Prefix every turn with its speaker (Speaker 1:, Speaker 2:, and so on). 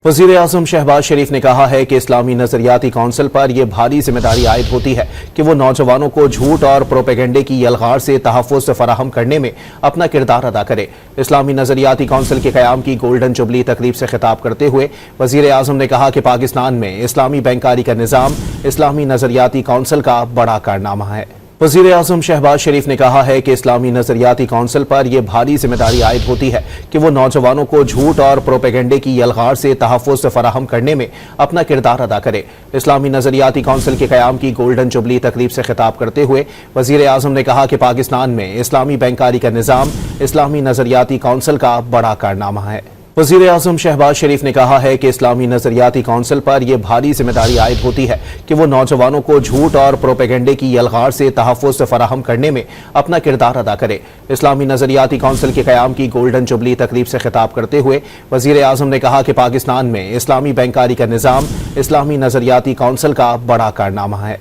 Speaker 1: वज़ीर-ए-आज़म शहबाज शरीफ ने कहा है कि इस्लामी नज़रियाती कौंसिल पर यह भारी जिम्मेदारी आयद होती है कि वो नौजवानों को झूठ और प्रोपेगेंडे की यलगार से तहफ़्फ़ुज़ फराहम करने में अपना किरदार अदा करे। इस्लामी नज़रियाती कौंसिल के क़याम की गोल्डन जुबली तकरीब से खिताब करते हुए वज़ीर-ए-आज़म ने कहा कि पाकिस्तान में इस्लामी बैंकारी का निज़ाम इस्लामी नज़रियाती कौंसिल का बड़ा कारनामा है। वज़ीर-ए-आज़म शहबाज शरीफ ने कहा है कि इस्लामी नज़रियाती कौंसिल पर यह भारी जिम्मेदारी आयद होती है कि वो नौजवानों को झूठ और प्रोपेगेंडे की यलगार से तहफ़्फ़ुज़ फराहम करने में अपना किरदार अदा करे। इस्लामी नज़रियाती कौंसिल के क़याम की गोल्डन जुबली तकरीब से खिताब करते हुए वज़ीर-ए-आज़म ने कहा कि पाकिस्तान में इस्लामी बैंकारी का निज़ाम इस्लामी नज़रियाती कौंसिल का बड़ा कारनामा है। वज़ीर-ए-आज़म शहबाज शरीफ ने कहा है कि इस्लामी नज़रियाती कौंसिल पर यह भारी जिम्मेदारी आयद होती है कि वो नौजवानों को झूठ और प्रोपेगेंडे की यलगार से तहफ़्फ़ुज़ फराहम करने में अपना किरदार अदा करे। इस्लामी नज़रियाती कौंसिल के क़याम की गोल्डन जुबली तकरीब से खिताब करते हुए वज़ीर-ए-आज़म ने कहा कि पाकिस्तान में इस्लामी बैंकारी का निज़ाम इस्लामी नज़रियाती कौंसिल का बड़ा कारनामा है।